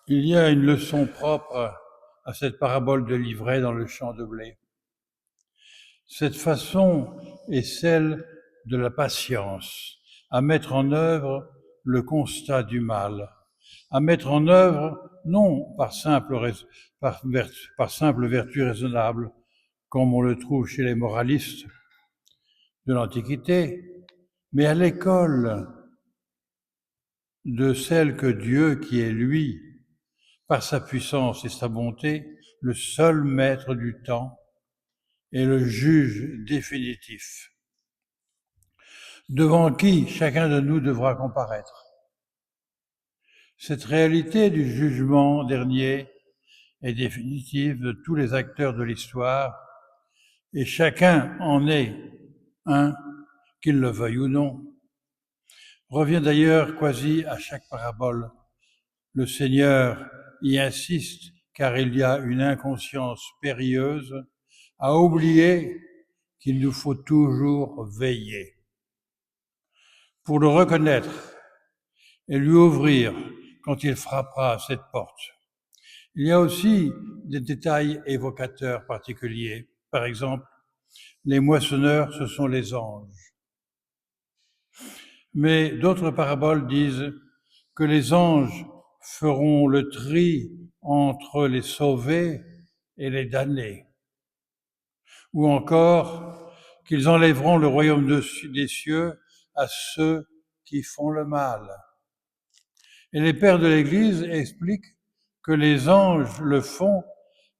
Il y a une leçon propre à cette parabole de l'ivraie dans le champ de blé. Cette façon est celle de la patience, à mettre en œuvre le constat du mal, à mettre en œuvre non par simple vertu raisonnable, comme on le trouve chez les moralistes de l'Antiquité, mais à l'école de celle que Dieu, qui est lui, par sa puissance et sa bonté, le seul maître du temps et le juge définitif, devant qui chacun de nous devra comparaître. Cette réalité du jugement dernier et définitif de tous les acteurs de l'histoire, et chacun en est un, qu'il le veuille ou non, revient d'ailleurs quasi à chaque parabole. Le Seigneur y insiste car il y a une inconscience périlleuse à oublier qu'il nous faut toujours veiller. Pour le reconnaître et lui ouvrir quand il frappera à cette porte. Il y a aussi des détails évocateurs particuliers. Par exemple, les moissonneurs, ce sont les anges. Mais d'autres paraboles disent que les anges feront le tri entre les sauvés et les damnés. Ou encore qu'ils enlèveront le royaume des cieux à ceux qui font le mal. Et les pères de l'Église expliquent que les anges le font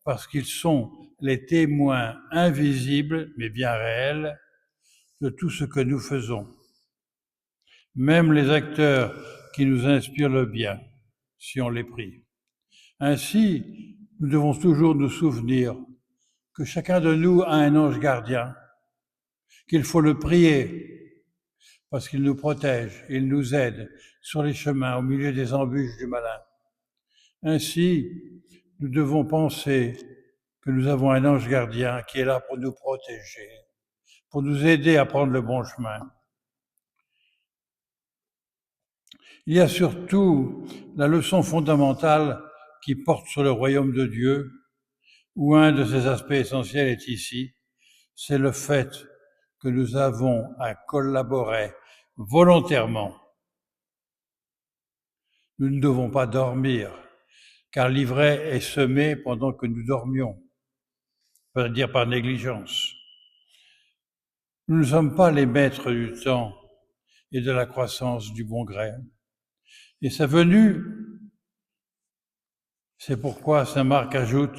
parce qu'ils sont les témoins invisibles, mais bien réels, de tout ce que nous faisons. Même les acteurs qui nous inspirent le bien, si on les prie. Ainsi, nous devons toujours nous souvenir que chacun de nous a un ange gardien, qu'il faut le prier, parce qu'il nous protège, il nous aide sur les chemins au milieu des embûches du malin. Ainsi, nous devons penser que nous avons un ange gardien qui est là pour nous protéger, pour nous aider à prendre le bon chemin. Il y a surtout la leçon fondamentale qui porte sur le royaume de Dieu, où un de ses aspects essentiels est ici, c'est le fait que nous avons à collaborer volontairement. Nous ne devons pas dormir, car l'ivraie est semée pendant que nous dormions, c'est-à-dire par négligence. Nous ne sommes pas les maîtres du temps et de la croissance du bon gré. Et sa venue, c'est pourquoi saint Marc ajoute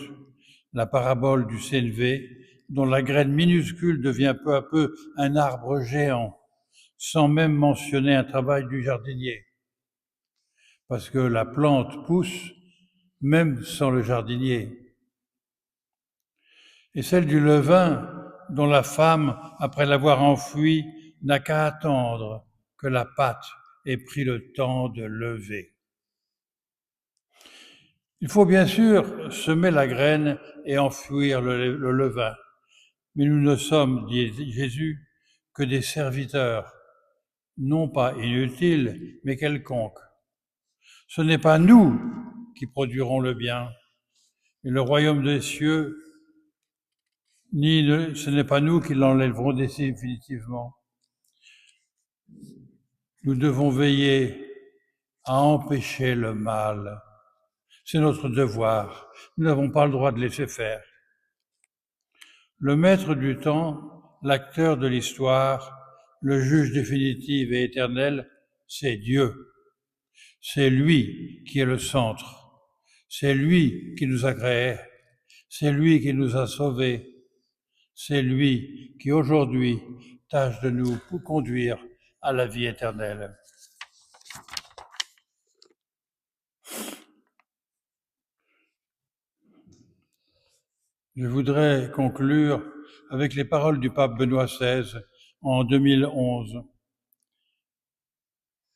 la parabole du sénévé, dont la graine minuscule devient peu à peu un arbre géant, sans même mentionner un travail du jardinier. Parce que la plante pousse même sans le jardinier. Et celle du levain, dont la femme, après l'avoir enfoui, n'a qu'à attendre que la pâte ait pris le temps de lever. Il faut bien sûr semer la graine et enfouir le levain, mais nous ne sommes, dit Jésus, que des serviteurs, non pas inutiles, mais quelconques. Ce n'est pas nous qui produirons le bien, et le royaume des cieux, ce n'est pas nous qui l'enlèverons définitivement. Nous devons veiller à empêcher le mal. C'est notre devoir. Nous n'avons pas le droit de laisser faire. Le maître du temps, l'acteur de l'histoire, le juge définitif et éternel, c'est Dieu. C'est lui qui est le centre. C'est lui qui nous a créés. C'est lui qui nous a sauvés. C'est lui qui aujourd'hui tâche de nous conduire à la vie éternelle. Je voudrais conclure avec les paroles du pape Benoît XVI en 2011.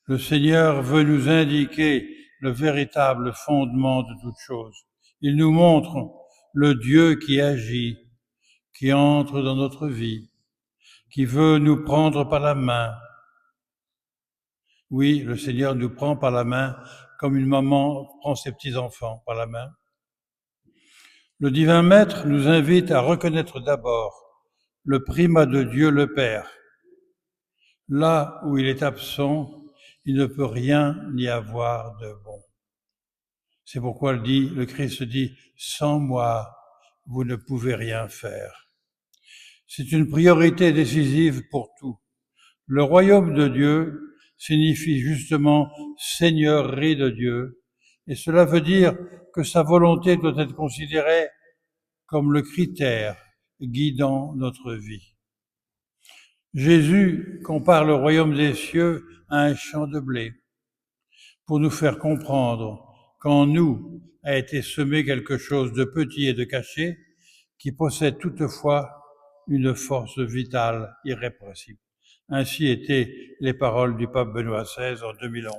Le Seigneur veut nous indiquer le véritable fondement de toute chose. Il nous montre le Dieu qui agit, qui entre dans notre vie, qui veut nous prendre par la main. Oui, le Seigneur nous prend par la main comme une maman prend ses petits-enfants par la main. Le divin Maître nous invite à reconnaître d'abord le primat de Dieu le Père. Là où il est absent, il ne peut rien y avoir de bon. C'est pourquoi le Christ dit « Sans moi, vous ne pouvez rien faire ». C'est une priorité décisive pour tout. Le royaume de Dieu signifie justement seigneurie de Dieu, et cela veut dire que sa volonté doit être considérée comme le critère guidant notre vie. Jésus compare le royaume des cieux à un champ de blé pour nous faire comprendre qu'en nous a été semé quelque chose de petit et de caché qui possède toutefois une force vitale irrépressible. Ainsi étaient les paroles du pape Benoît XVI en 2011.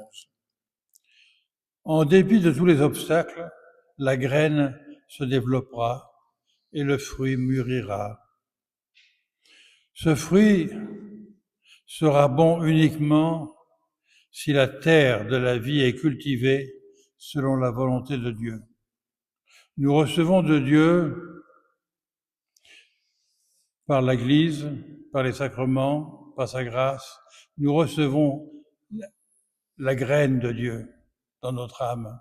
En dépit de tous les obstacles, la graine se développera et le fruit mûrira. Ce fruit sera bon uniquement si la terre de la vie est cultivée selon la volonté de Dieu. Nous recevons de Dieu par l'Église, par les sacrements, par sa grâce, nous recevons la graine de Dieu dans notre âme.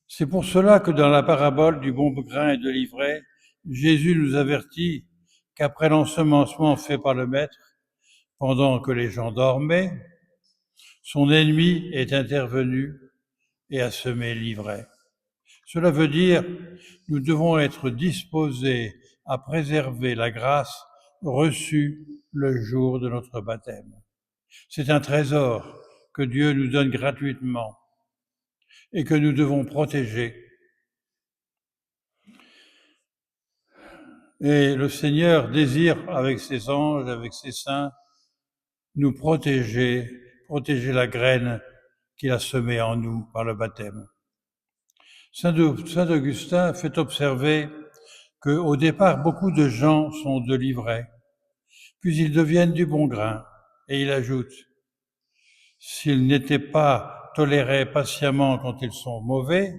C'est pour cela que dans la parabole du bon grain et de l'ivraie, Jésus nous avertit qu'après l'ensemencement fait par le Maître, pendant que les gens dormaient, son ennemi est intervenu et a semé l'ivraie. Cela veut dire nous devons être disposés à préserver la grâce reçue le jour de notre baptême. C'est un trésor que Dieu nous donne gratuitement et que nous devons protéger. Et le Seigneur désire, avec ses anges, avec ses saints, nous protéger la graine qu'il a semée en nous par le baptême. Saint Augustin fait observer qu'au départ, beaucoup de gens sont de l'ivraie, puis ils deviennent du bon grain, et il ajoute « S'ils n'étaient pas tolérés patiemment quand ils sont mauvais,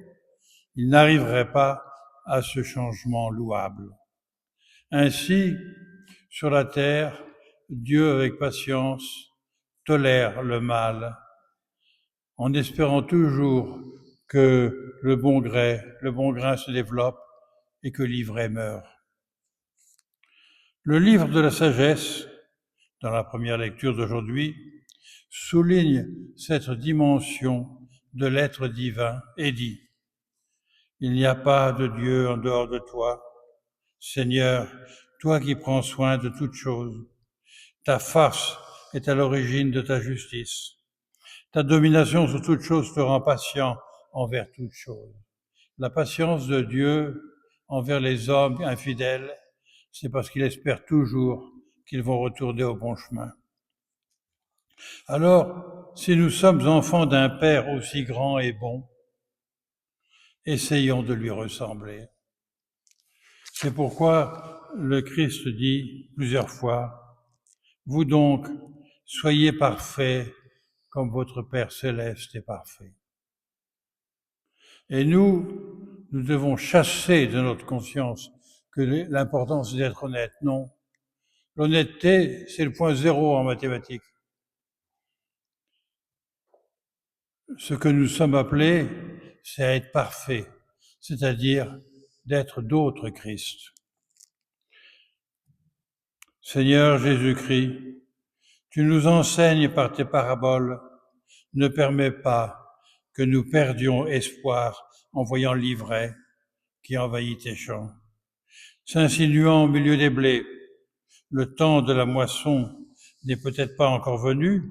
ils n'arriveraient pas à ce changement louable. » Ainsi, sur la terre, Dieu, avec patience, tolère le mal, en espérant toujours que le bon grain se développe et que l'ivraie meure. Le livre de la sagesse, dans la première lecture d'aujourd'hui, souligne cette dimension de l'être divin et dit « Il n'y a pas de Dieu en dehors de toi, Seigneur, toi qui prends soin de toutes choses. Ta force est à l'origine de ta justice. Ta domination sur toutes choses te rend patient envers toutes choses. La patience de Dieu envers les hommes infidèles, c'est parce qu'il espère toujours qu'ils vont retourner au bon chemin. Alors, si nous sommes enfants d'un Père aussi grand et bon, essayons de lui ressembler. C'est pourquoi le Christ dit plusieurs fois, « Vous donc, soyez parfaits comme votre Père céleste est parfait. » Et nous devons chasser de notre conscience que l'importance d'être honnête. Non, l'honnêteté, c'est le point zéro en mathématiques. Ce que nous sommes appelés, c'est à être parfaits, c'est-à-dire d'être d'autres Christ. Seigneur Jésus-Christ, tu nous enseignes par tes paraboles, ne permets pas que nous perdions espoir en voyant l'ivraie qui envahit tes champs. S'insinuant au milieu des blés, le temps de la moisson n'est peut-être pas encore venu,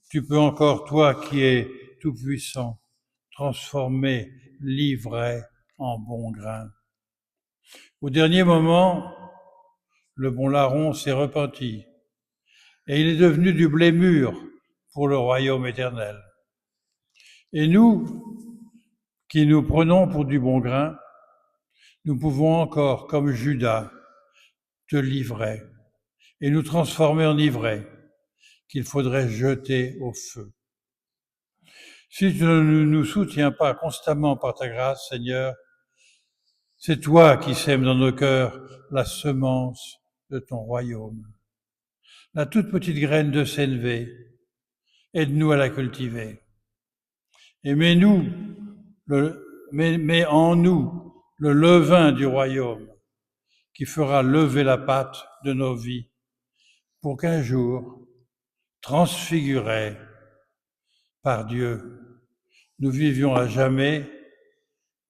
tu peux encore, toi qui es tout-puissant, transformer l'ivraie en bon grain. Au dernier moment, le bon larron s'est repenti et il est devenu du blé mûr pour le royaume éternel. Et nous, qui nous prenons pour du bon grain, nous pouvons encore, comme Judas, te livrer et nous transformer en ivraie qu'il faudrait jeter au feu. Si tu ne nous soutiens pas constamment par ta grâce, Seigneur, c'est toi qui sèmes dans nos cœurs la semence de ton royaume. La toute petite graine de Sénévé, aide-nous à la cultiver. Et mets en nous le levain du royaume qui fera lever la pâte de nos vies pour qu'un jour, transfigurés par Dieu, nous vivions à jamais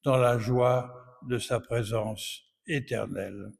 dans la joie de sa présence éternelle.